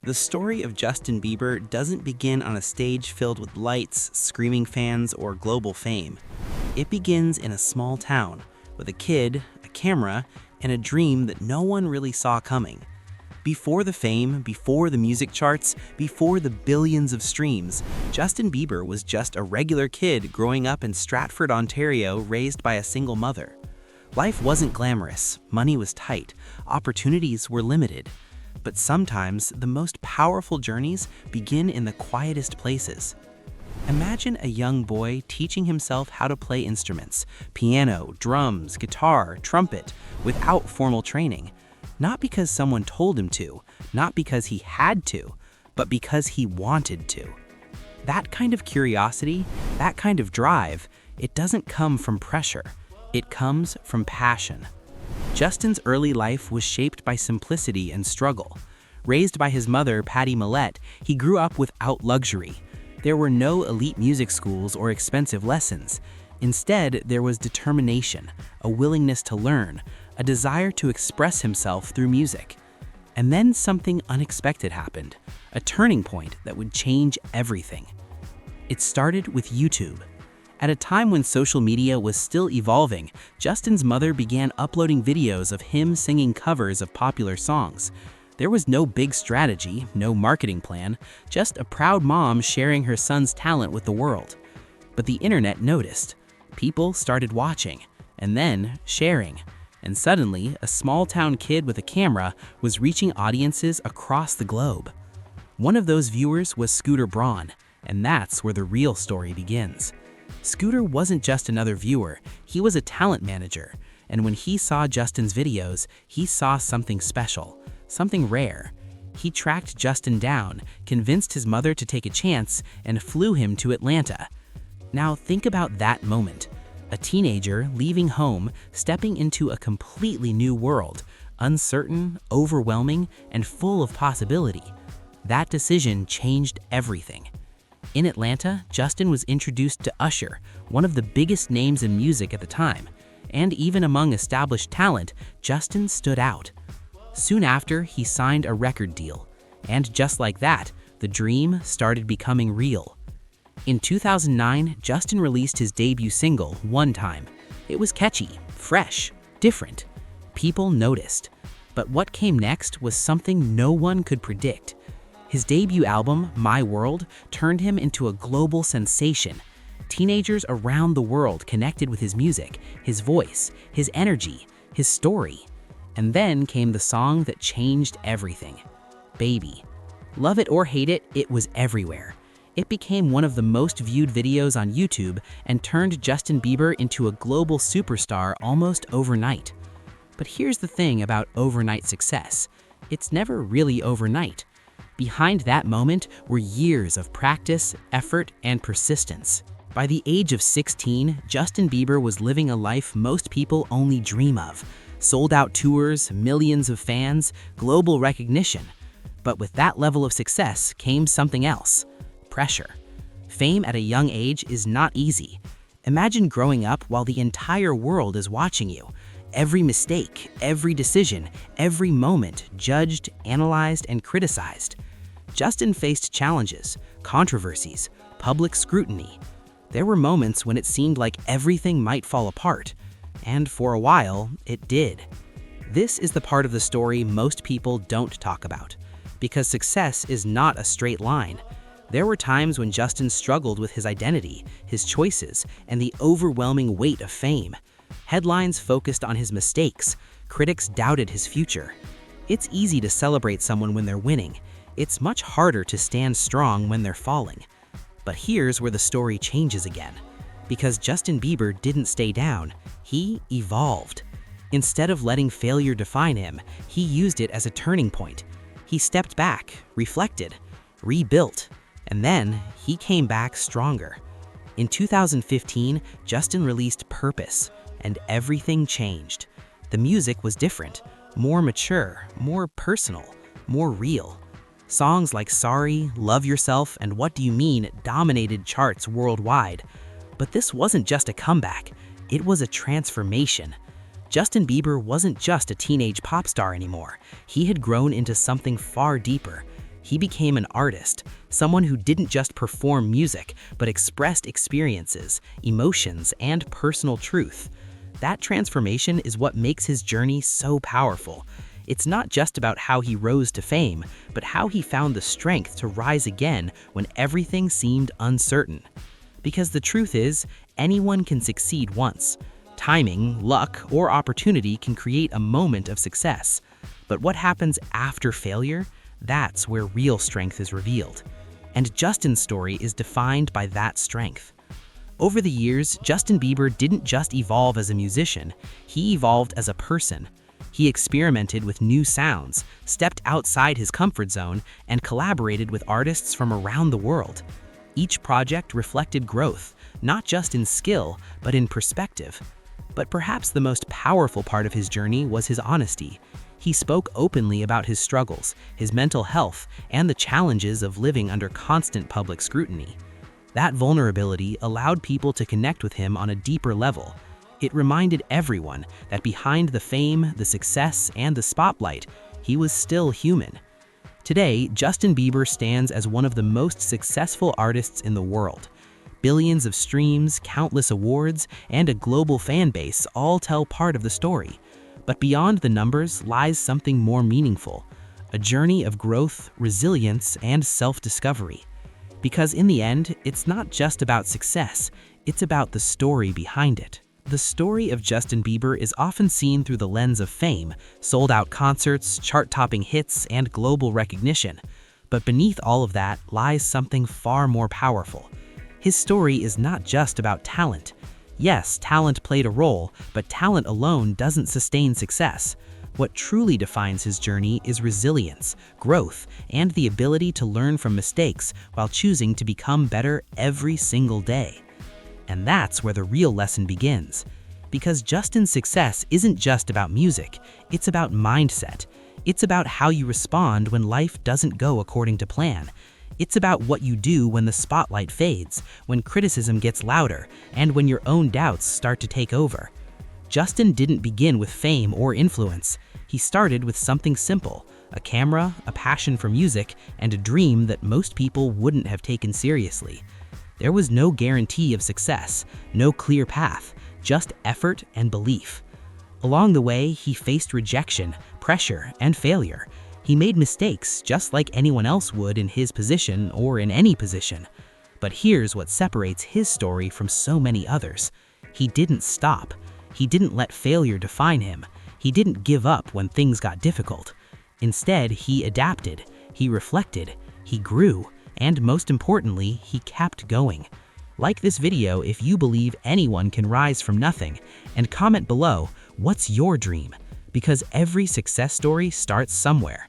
The story of Justin Bieber doesn't begin on a stage filled with lights, screaming fans, or global fame. It begins in a small town, with a kid, a camera, and a dream that no one really saw coming. Before the fame, before the music charts, before the billions of streams, Justin Bieber was just a regular kid growing up in Stratford, Ontario, raised by a single mother. Life wasn't glamorous, money was tight, opportunities were limited. But sometimes, the most powerful journeys begin in the quietest places. Imagine a young boy teaching himself how to play instruments, piano, drums, guitar, trumpet, without formal training. Not because someone told him to, not because he had to, but because he wanted to. That kind of curiosity, that kind of drive, it doesn't come from pressure. It comes from passion. Justin's early life was shaped by simplicity and struggle. Raised by his mother, Patty Millett, he grew up without luxury. There were no elite music schools or expensive lessons. Instead, there was determination, a willingness to learn, a desire to express himself through music. And then something unexpected happened, a turning point that would change everything. It started with YouTube. At a time when social media was still evolving, Justin's mother began uploading videos of him singing covers of popular songs. There was no big strategy, no marketing plan, just a proud mom sharing her son's talent with the world. But the internet noticed. People started watching, and then sharing. And suddenly, a small-town kid with a camera was reaching audiences across the globe. One of those viewers was Scooter Braun, and that's where the real story begins. Scooter wasn't just another viewer, he was a talent manager. And when he saw Justin's videos, he saw something special, something rare. He tracked Justin down, convinced his mother to take a chance, and flew him to Atlanta. Now think about that moment. A teenager leaving home, stepping into a completely new world, uncertain, overwhelming, and full of possibility. That decision changed everything. In Atlanta, Justin was introduced to Usher, one of the biggest names in music at the time. And even among established talent, Justin stood out. Soon after, he signed a record deal. And just like that, the dream started becoming real. In 2009, Justin released his debut single, One Time. It was catchy, fresh, different. People noticed. But what came next was something no one could predict. His debut album, My World, turned him into a global sensation. Teenagers around the world connected with his music, his voice, his energy, his story. And then came the song that changed everything, Baby. Love it or hate it, it was everywhere. It became one of the most viewed videos on YouTube and turned Justin Bieber into a global superstar almost overnight. But here's the thing about overnight success. It's never really overnight. Behind that moment were years of practice, effort, and persistence. By the age of 16, Justin Bieber was living a life most people only dream of. Sold-out tours, millions of fans, global recognition. But with that level of success came something else. Pressure. Fame at a young age is not easy. Imagine growing up while the entire world is watching you. Every mistake, every decision, every moment judged, analyzed, and criticized. Justin faced challenges, controversies, public scrutiny. There were moments when it seemed like everything might fall apart. And for a while, it did. This is the part of the story most people don't talk about. Because success is not a straight line. There were times when Justin struggled with his identity, his choices, and the overwhelming weight of fame. Headlines focused on his mistakes. Critics doubted his future. It's easy to celebrate someone when they're winning. It's much harder to stand strong when they're falling. But here's where the story changes again. Because Justin Bieber didn't stay down, he evolved. Instead of letting failure define him, he used it as a turning point. He stepped back, reflected, rebuilt, and then he came back stronger. In 2015, Justin released Purpose, and everything changed. The music was different, more mature, more personal, more real. Songs like Sorry, Love Yourself, and What Do You Mean dominated charts worldwide. But this wasn't just a comeback, it was a transformation. Justin Bieber wasn't just a teenage pop star anymore. He had grown into something far deeper. He became an artist, someone who didn't just perform music, but expressed experiences, emotions, and personal truth. That transformation is what makes his journey so powerful. It's not just about how he rose to fame, but how he found the strength to rise again when everything seemed uncertain. Because the truth is, anyone can succeed once. Timing, luck, or opportunity can create a moment of success. But what happens after failure? That's where real strength is revealed. And Justin's story is defined by that strength. Over the years, Justin Bieber didn't just evolve as a musician, he evolved as a person. He experimented with new sounds, stepped outside his comfort zone, and collaborated with artists from around the world. Each project reflected growth, not just in skill, but in perspective. But perhaps the most powerful part of his journey was his honesty. He spoke openly about his struggles, his mental health, and the challenges of living under constant public scrutiny. That vulnerability allowed people to connect with him on a deeper level. It reminded everyone that behind the fame, the success, and the spotlight, he was still human. Today, Justin Bieber stands as one of the most successful artists in the world. Billions of streams, countless awards, and a global fan base all tell part of the story. But beyond the numbers lies something more meaningful, a journey of growth, resilience, and self-discovery. Because in the end, it's not just about success, it's about the story behind it. The story of Justin Bieber is often seen through the lens of fame, sold-out concerts, chart-topping hits, and global recognition. But beneath all of that lies something far more powerful. His story is not just about talent. Yes, talent played a role, but talent alone doesn't sustain success. What truly defines his journey is resilience, growth, and the ability to learn from mistakes while choosing to become better every single day. And that's where the real lesson begins. Because Justin's success isn't just about music, it's about mindset. It's about how you respond when life doesn't go according to plan. It's about what you do when the spotlight fades, when criticism gets louder, and when your own doubts start to take over. Justin didn't begin with fame or influence. He started with something simple, a camera, a passion for music, and a dream that most people wouldn't have taken seriously. There was no guarantee of success, no clear path, just effort and belief. Along the way, he faced rejection, pressure, and failure. He made mistakes just like anyone else would in his position or in any position. But here's what separates his story from so many others. He didn't stop. He didn't let failure define him. He didn't give up when things got difficult. Instead, he adapted, he reflected, he grew, and most importantly, he kept going. Like this video if you believe anyone can rise from nothing, and comment below, what's your dream? Because every success story starts somewhere.